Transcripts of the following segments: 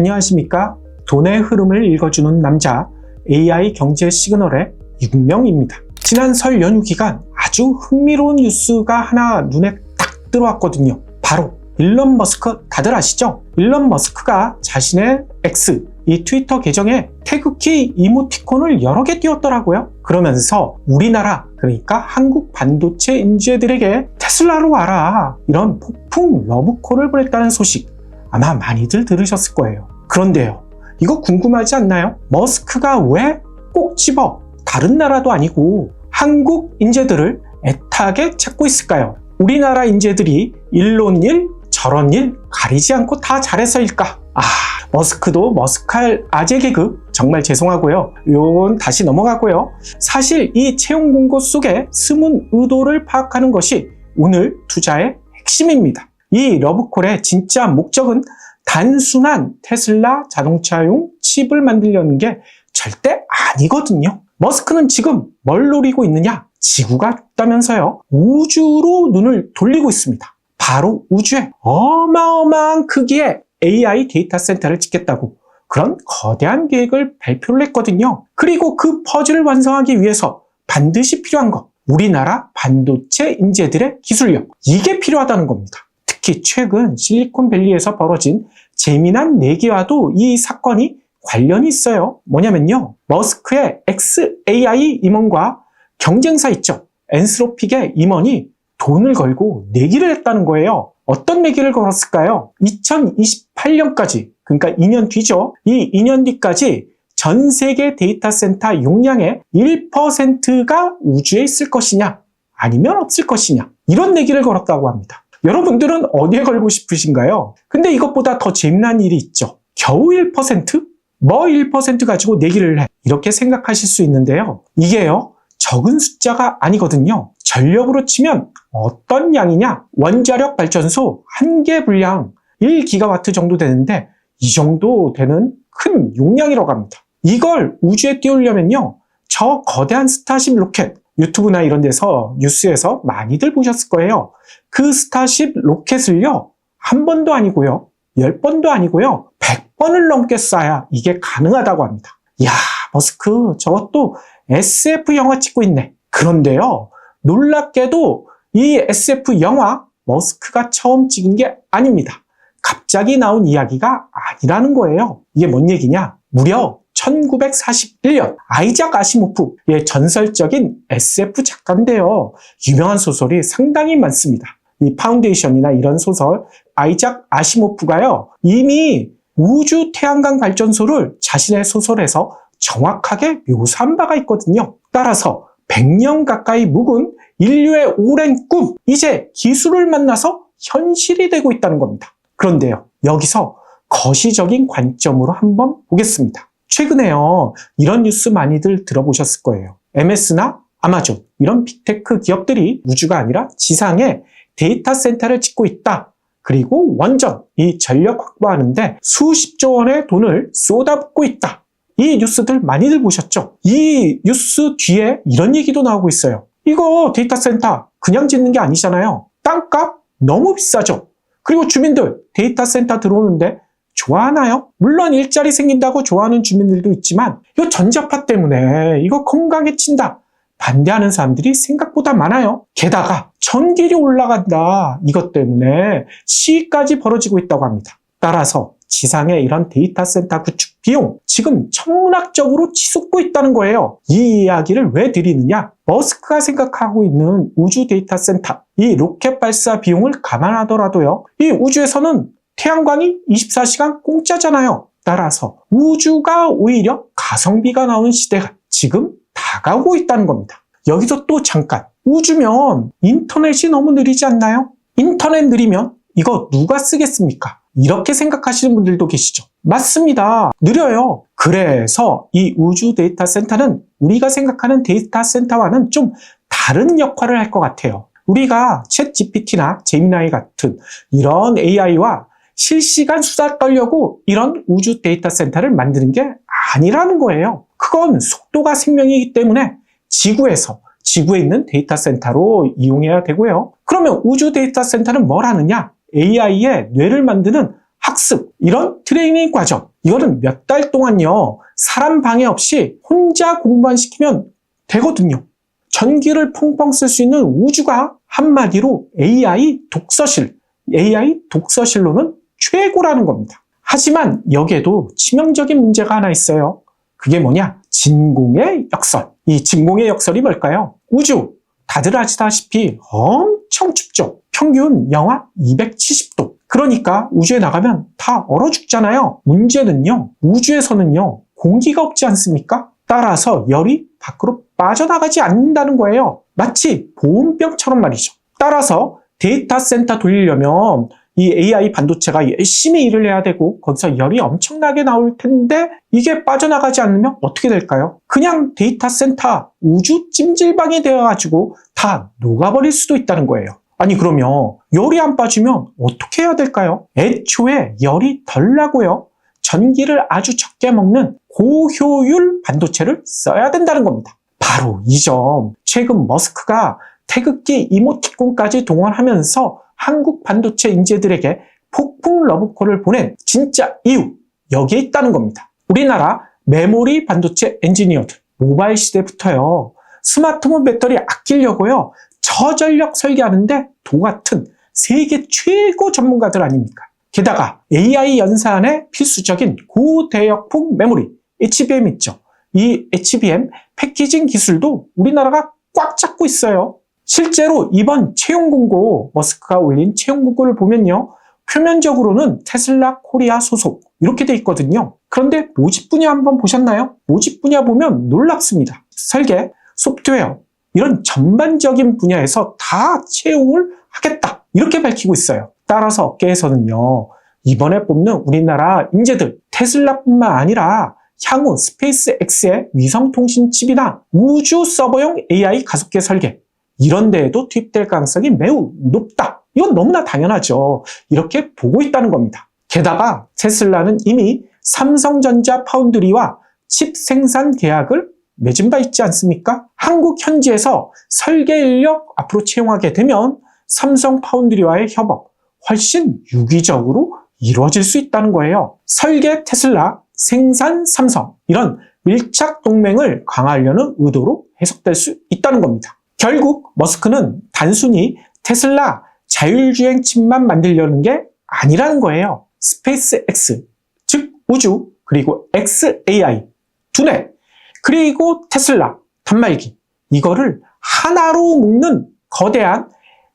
안녕하십니까? 돈의 흐름을 읽어주는 남자 AI 경제 시그널의 이국명입니다. 지난 설 연휴 기간 아주 흥미로운 뉴스가 하나 눈에 딱 들어왔거든요. 바로 일론 머스크, 다들 아시죠? 일론 머스크가 자신의 X, 이 트위터 계정에 태극기 이모티콘을 여러 개 띄웠더라고요. 그러면서 우리나라, 그러니까 한국 반도체 인재들에게 테슬라로 와라, 이런 폭풍 러브콜을 보냈다는 소식 아마 많이들 들으셨을 거예요. 그런데요, 이거 궁금하지 않나요? 머스크가 왜 꼭 집어 다른 나라도 아니고 한국 인재들을 애타게 찾고 있을까요? 우리나라 인재들이 일론 일, 저런 일 가리지 않고 다 잘해서일까? 머스크도 머스크할 아재 개그 정말 죄송하고요. 요건 다시 넘어가고요. 사실 이 채용 공고 속에 숨은 의도를 파악하는 것이 오늘 투자의 핵심입니다. 이 러브콜의 진짜 목적은 단순한 테슬라 자동차용 칩을 만들려는 게 절대 아니거든요. 머스크는 지금 뭘 노리고 있느냐? 지구가 좁다면서요. 우주로 눈을 돌리고 있습니다. 바로 우주에 어마어마한 크기의 AI 데이터 센터를 짓겠다고 그런 거대한 계획을 발표를 했거든요. 그리고 그 퍼즐을 완성하기 위해서 반드시 필요한 것, 우리나라 반도체 인재들의 기술력, 이게 필요하다는 겁니다. 특히 최근 실리콘밸리에서 벌어진 재미난 내기와도 이 사건이 관련이 있어요. 뭐냐면요, 머스크의 xAI 임원과 경쟁사 있죠, 엔스로픽의 임원이 돈을 걸고 내기를 했다는 거예요. 어떤 내기를 걸었을까요? 2028년까지, 그러니까 2년 뒤죠. 이 2년 뒤까지 전 세계 데이터 센터 용량의 1%가 우주에 있을 것이냐, 아니면 없을 것이냐, 이런 내기를 걸었다고 합니다. 여러분들은 어디에 걸고 싶으신가요? 근데 이것보다 더 재미난 일이 있죠. 겨우 1%? 뭐 1% 가지고 내기를 해, 이렇게 생각하실 수 있는데요. 이게요, 적은 숫자가 아니거든요. 전력으로 치면 어떤 양이냐? 원자력 발전소 1개 분량 1기가와트 정도 되는데 이 정도 되는 큰 용량이라고 합니다. 이걸 우주에 띄우려면요, 저 거대한 스타쉽 로켓, 유튜브나 이런 데서 뉴스에서 많이들 보셨을 거예요. 그 스타쉽 로켓을요, 한 번도 아니고요, 10번도 아니고요, 100번을 넘게 쏴야 이게 가능하다고 합니다. 이야, 머스크 저것도 SF 영화 찍고 있네. 그런데요, 놀랍게도 이 SF 영화 머스크가 처음 찍은 게 아닙니다. 갑자기 나온 이야기가 아니라는 거예요. 이게 뭔 얘기냐? 무려 1941년 아이작 아시모프의 전설적인 SF 작가인데요. 유명한 소설이 상당히 많습니다. 이 파운데이션이나 이런 소설, 아이작 아시모프가요, 이미 우주 태양광 발전소를 자신의 소설에서 정확하게 묘사한 바가 있거든요. 따라서 100년 가까이 묵은 인류의 오랜 꿈, 이제 기술을 만나서 현실이 되고 있다는 겁니다. 그런데요, 여기서 거시적인 관점으로 한번 보겠습니다. 최근에요, 이런 뉴스 많이들 들어보셨을 거예요. MS나 아마존, 이런 빅테크 기업들이 우주가 아니라 지상에 데이터 센터를 짓고 있다. 그리고 원전, 이 전력 확보하는데 수십조 원의 돈을 쏟아붓고 있다. 이 뉴스들 많이들 보셨죠? 이 뉴스 뒤에 이런 얘기도 나오고 있어요. 이거 데이터 센터 그냥 짓는 게 아니잖아요. 땅값 너무 비싸죠? 그리고 주민들 데이터 센터 들어오는데 좋아하나요? 물론 일자리 생긴다고 좋아하는 주민들도 있지만 이 전자파 때문에 이거 건강에 친다, 반대하는 사람들이 생각보다 많아요. 게다가 전기료 올라간다, 이것 때문에 시위까지 벌어지고 있다고 합니다. 따라서 지상에 이런 데이터 센터 구축 비용 지금 천문학적으로 치솟고 있다는 거예요. 이 이야기를 왜 드리느냐? 머스크가 생각하고 있는 우주 데이터 센터, 이 로켓 발사 비용을 감안하더라도요, 이 우주에서는 태양광이 24시간 공짜잖아요. 따라서 우주가 오히려 가성비가 나오는 시대가 지금 다가오고 있다는 겁니다. 여기서 또 잠깐, 우주면 인터넷이 너무 느리지 않나요? 인터넷 느리면 이거 누가 쓰겠습니까? 이렇게 생각하시는 분들도 계시죠? 맞습니다. 느려요. 그래서 이 우주 데이터 센터는 우리가 생각하는 데이터 센터와는 좀 다른 역할을 할 것 같아요. 우리가 챗 GPT나 제미나이 같은 이런 AI와 실시간 수다 떨려고 이런 우주 데이터 센터를 만드는 게 아니라는 거예요. 그건 속도가 생명이기 때문에 지구에 있는 데이터 센터로 이용해야 되고요. 그러면 우주 데이터 센터는 뭘 하느냐? AI의 뇌를 만드는 학습, 이런 트레이닝 과정, 이거는 몇 달 동안요, 사람 방해 없이 혼자 공부만 시키면 되거든요. 전기를 펑펑 쓸 수 있는 우주가 한마디로 AI 독서실로는 최고라는 겁니다. 하지만 여기에도 치명적인 문제가 하나 있어요. 그게 뭐냐? 진공의 역설. 이 진공의 역설이 뭘까요? 우주, 다들 아시다시피 엄청 춥죠. 평균 영하 270도. 그러니까 우주에 나가면 다 얼어 죽잖아요. 문제는요, 우주에서는요, 공기가 없지 않습니까? 따라서 열이 밖으로 빠져나가지 않는다는 거예요. 마치 보온병처럼 말이죠. 따라서 데이터 센터 돌리려면 이 AI 반도체가 열심히 일을 해야 되고 거기서 열이 엄청나게 나올 텐데 이게 빠져나가지 않으면 어떻게 될까요? 그냥 데이터 센터 우주 찜질방이 되어가지고 다 녹아버릴 수도 있다는 거예요. 아니 그러면 열이 안 빠지면 어떻게 해야 될까요? 애초에 열이 덜 나고요, 전기를 아주 적게 먹는 고효율 반도체를 써야 된다는 겁니다. 바로 이 점, 최근 머스크가 태극기 이모티콘까지 동원하면서 한국 반도체 인재들에게 폭풍 러브콜을 보낸 진짜 이유, 여기에 있다는 겁니다. 우리나라 메모리 반도체 엔지니어들, 모바일 시대부터요, 스마트폰 배터리 아끼려고요, 저전력 설계하는데 도 같은 세계 최고 전문가들 아닙니까? 게다가 AI 연산에 필수적인 고대역폭 메모리 HBM 있죠. 이 HBM 패키징 기술도 우리나라가 꽉 잡고 있어요. 실제로 이번 채용 공고, 머스크가 올린 채용 공고를 보면요, 표면적으로는 테슬라 코리아 소속 이렇게 돼 있거든요. 그런데 모집 분야 한번 보셨나요? 모집 분야 보면 놀랍습니다. 설계, 소프트웨어, 이런 전반적인 분야에서 다 채용을 하겠다, 이렇게 밝히고 있어요. 따라서 업계에서는요, 이번에 뽑는 우리나라 인재들, 테슬라뿐만 아니라 향후 스페이스X의 위성통신칩이나 우주 서버용 AI 가속기 설계, 이런 데에도 투입될 가능성이 매우 높다. 이건 너무나 당연하죠. 이렇게 보고 있다는 겁니다. 게다가 테슬라는 이미 삼성전자 파운드리와 칩 생산 계약을 맺은 바 있지 않습니까? 한국 현지에서 설계 인력 앞으로 채용하게 되면 삼성 파운드리와의 협업 훨씬 유기적으로 이루어질 수 있다는 거예요. 설계 테슬라, 생산 삼성, 이런 밀착 동맹을 강화하려는 의도로 해석될 수 있다는 겁니다. 결국 머스크는 단순히 테슬라 자율주행 칩만 만들려는 게 아니라는 거예요. 스페이스X, 즉 우주, 그리고 XAI, 두뇌, 그리고 테슬라, 단말기, 이거를 하나로 묶는 거대한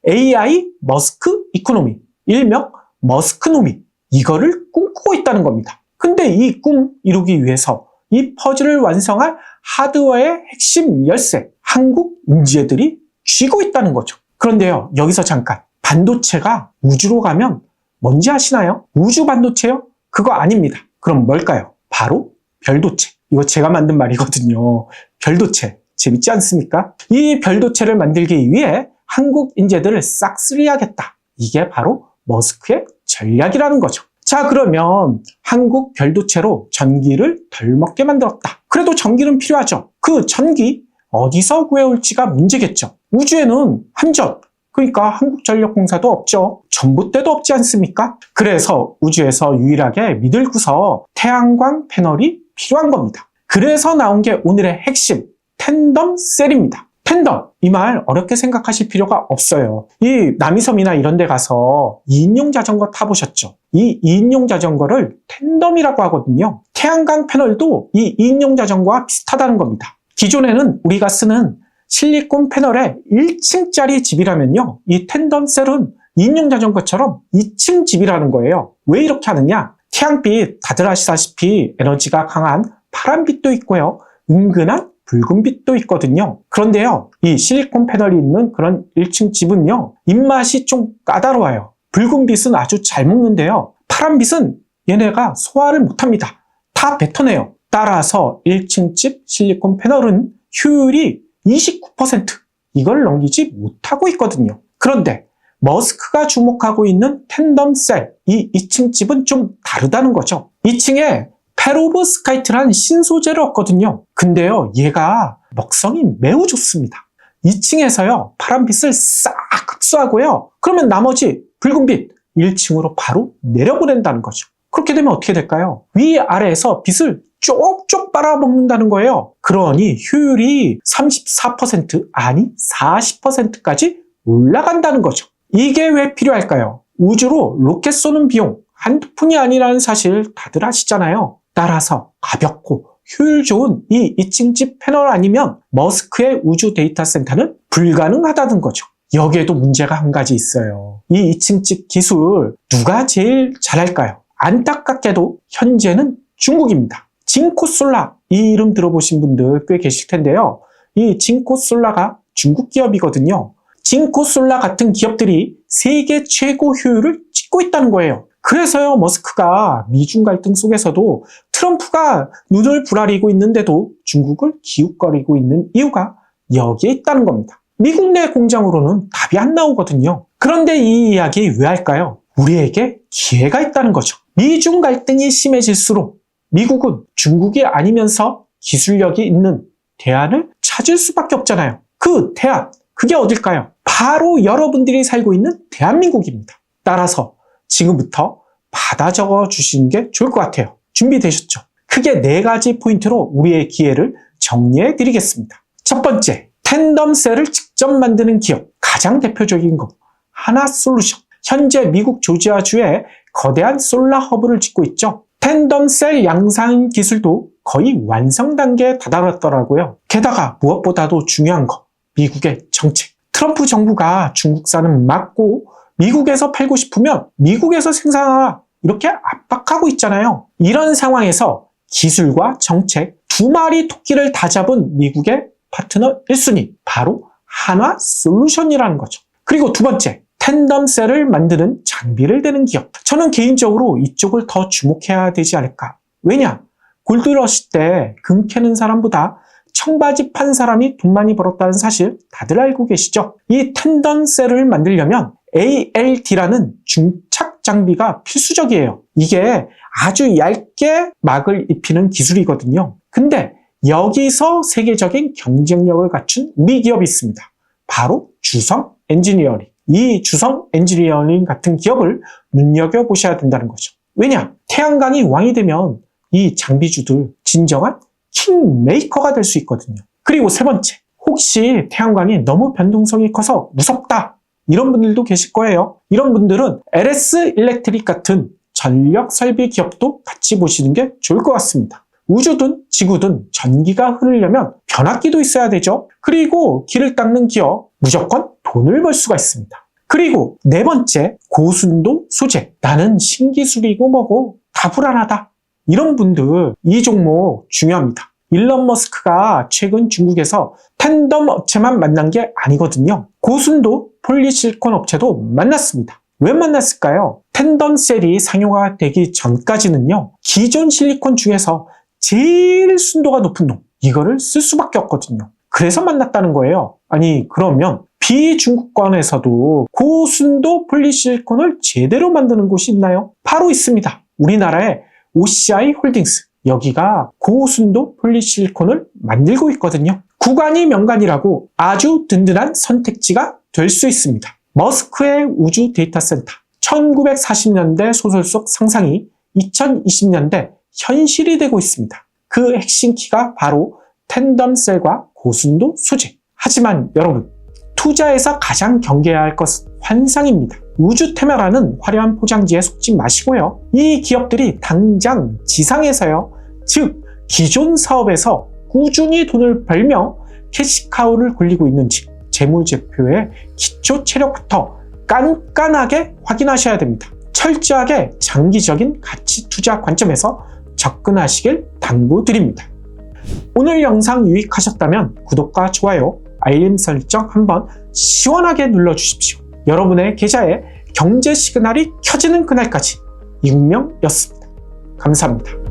AI 머스크 이코노미, 일명 머스크노미, 이거를 꿈꾸고 있다는 겁니다. 근데 이 꿈 이루기 위해서 이 퍼즐을 완성할 하드웨어의 핵심 열쇠, 한국 인재들이 쥐고 있다는 거죠. 그런데요, 여기서 잠깐, 반도체가 우주로 가면 뭔지 아시나요? 우주 반도체요? 그거 아닙니다. 그럼 뭘까요? 바로 별도체. 이거 제가 만든 말이거든요. 별도체. 재밌지 않습니까? 이 별도체를 만들기 위해 한국 인재들을 싹쓸이하겠다. 이게 바로 머스크의 전략이라는 거죠. 자, 그러면 한국 별도체로 전기를 덜 먹게 만들었다. 그래도 전기는 필요하죠. 그 전기 어디서 구해올지가 문제겠죠. 우주에는 한전, 그러니까 한국전력공사도 없죠. 전봇대도 없지 않습니까? 그래서 우주에서 유일하게 믿을 구서 태양광 패널이 필요한 겁니다. 그래서 나온 게 오늘의 핵심, 텐덤 셀입니다. 텐덤, 이 말 어렵게 생각하실 필요가 없어요. 이 남이섬이나 이런 데 가서 2인용 자전거 타보셨죠? 이 2인용 자전거를 텐덤이라고 하거든요. 태양광 패널도 이 2인용 자전거와 비슷하다는 겁니다. 기존에는 우리가 쓰는 실리콘 패널에 1층짜리 집이라면요, 이 텐덤 셀은 2인용 자전거처럼 2층 집이라는 거예요. 왜 이렇게 하느냐? 태양빛, 다들 아시다시피 에너지가 강한 파란빛도 있고요, 은근한 붉은빛도 있거든요. 그런데요, 이 실리콘 패널이 있는 그런 1층 집은요, 입맛이 좀 까다로워요. 붉은빛은 아주 잘 먹는데요, 파란빛은 얘네가 소화를 못합니다. 다 뱉어내요. 따라서 1층 집 실리콘 패널은 효율이 29%, 이걸 넘기지 못하고 있거든요. 그런데 머스크가 주목하고 있는 텐덤 셀, 이 2층 집은 좀 다르다는 거죠. 2층에 페로브스카이트란 신소재를 얻거든요. 근데요, 얘가 먹성이 매우 좋습니다. 2층에서요, 파란빛을 싹 흡수하고요, 그러면 나머지 붉은빛, 1층으로 바로 내려보낸다는 거죠. 그렇게 되면 어떻게 될까요? 위아래에서 빛을 쪽쪽 빨아먹는다는 거예요. 그러니 효율이 34% 아니 40%까지 올라간다는 거죠. 이게 왜 필요할까요? 우주로 로켓 쏘는 비용 한두 푼이 아니라는 사실 다들 아시잖아요. 따라서 가볍고 효율 좋은 이 2층 집 패널 아니면 머스크의 우주 데이터 센터는 불가능하다는 거죠. 여기에도 문제가 한 가지 있어요. 이 2층 집 기술 누가 제일 잘할까요? 안타깝게도 현재는 중국입니다. 징코솔라, 이 이름 들어보신 분들 꽤 계실 텐데요. 이 징코솔라가 중국 기업이거든요. 징코솔라 같은 기업들이 세계 최고 효율을 찍고 있다는 거예요. 그래서요, 머스크가 미중 갈등 속에서도 트럼프가 눈을 부라리고 있는데도 중국을 기웃거리고 있는 이유가 여기에 있다는 겁니다. 미국 내 공장으로는 답이 안 나오거든요. 그런데 이 이야기 왜 할까요? 우리에게 기회가 있다는 거죠. 미중 갈등이 심해질수록 미국은 중국이 아니면서 기술력이 있는 대안을 찾을 수밖에 없잖아요. 그 대안, 그게 어딜까요? 바로 여러분들이 살고 있는 대한민국입니다. 따라서 지금부터 받아 적어 주시는 게 좋을 것 같아요. 준비되셨죠? 크게 4가지 포인트로 우리의 기회를 정리해 드리겠습니다. 첫 번째, 텐덤셀을 직접 만드는 기업. 가장 대표적인 것, 하나솔루션. 현재 미국 조지아주에 거대한 솔라 허브를 짓고 있죠. 텐덤셀 양산 기술도 거의 완성 단계에 다다랐더라고요. 게다가 무엇보다도 중요한 거, 미국의 정책. 트럼프 정부가 중국산은 막고 미국에서 팔고 싶으면 미국에서 생산하라, 이렇게 압박하고 있잖아요. 이런 상황에서 기술과 정책 두 마리 토끼를 다 잡은 미국의 파트너 1순위, 바로 하나솔루션이라는 거죠. 그리고 두 번째, 텐덤셀을 만드는 장비를 대는 기업. 저는 개인적으로 이쪽을 더 주목해야 되지 않을까. 왜냐? 골드러시 때 금 캐는 사람보다 청바지 판 사람이 돈 많이 벌었다는 사실 다들 알고 계시죠? 이 텐덤셀을 만들려면 ALD라는 중착 장비가 필수적이에요. 이게 아주 얇게 막을 입히는 기술이거든요. 근데 여기서 세계적인 경쟁력을 갖춘 우리 기업이 있습니다. 바로 주성 엔지니어링. 이 주성 엔지니어링 같은 기업을 눈여겨보셔야 된다는 거죠. 왜냐? 태양광이 왕이 되면 이 장비주들 진정한 킹메이커가 될 수 있거든요. 그리고 세 번째, 혹시 태양광이 너무 변동성이 커서 무섭다, 이런 분들도 계실 거예요. 이런 분들은 LS 일렉트릭 같은 전력 설비 기업도 같이 보시는 게 좋을 것 같습니다. 우주든 지구든 전기가 흐르려면 변압기도 있어야 되죠. 그리고 길을 닦는 기업, 무조건 돈을 벌 수가 있습니다. 그리고 네 번째, 고순도 소재. 나는 신기술이고 뭐고 다 불안하다, 이런 분들 이 종목 중요합니다. 일론 머스크가 최근 중국에서 텐덤 업체만 만난 게 아니거든요. 고순도 폴리실리콘 업체도 만났습니다. 왜 만났을까요? 텐덤셀이 상용화가 되기 전까지는요, 기존 실리콘 중에서 제일 순도가 높은 놈, 이거를 쓸 수밖에 없거든요. 그래서 만났다는 거예요. 아니, 그러면 비중국권에서도 고순도 폴리실리콘을 제대로 만드는 곳이 있나요? 바로 있습니다. 우리나라의 OCI 홀딩스. 여기가 고순도 폴리실리콘을 만들고 있거든요. 구간이 명간이라고 아주 든든한 선택지가 될 수 있습니다. 머스크의 우주 데이터 센터. 1940년대 소설 속 상상이 2020년대 현실이 되고 있습니다. 그 핵심 키가 바로 텐덤셀과 고순도 소재. 하지만 여러분, 투자에서 가장 경계해야 할 것은 환상입니다. 우주 테마라는 화려한 포장지에 속지 마시고요. 이 기업들이 당장 지상에서요, 즉 기존 사업에서 꾸준히 돈을 벌며 캐시카우를 굴리고 있는지 재무제표의 기초 체력부터 깐깐하게 확인하셔야 됩니다. 철저하게 장기적인 가치 투자 관점에서 접근하시길 당부드립니다. 오늘 영상 유익하셨다면 구독과 좋아요, 알림 설정 한번 시원하게 눌러주십시오. 여러분의 계좌에 경제 시그널이 켜지는 그날까지 이국명이었습니다. 감사합니다.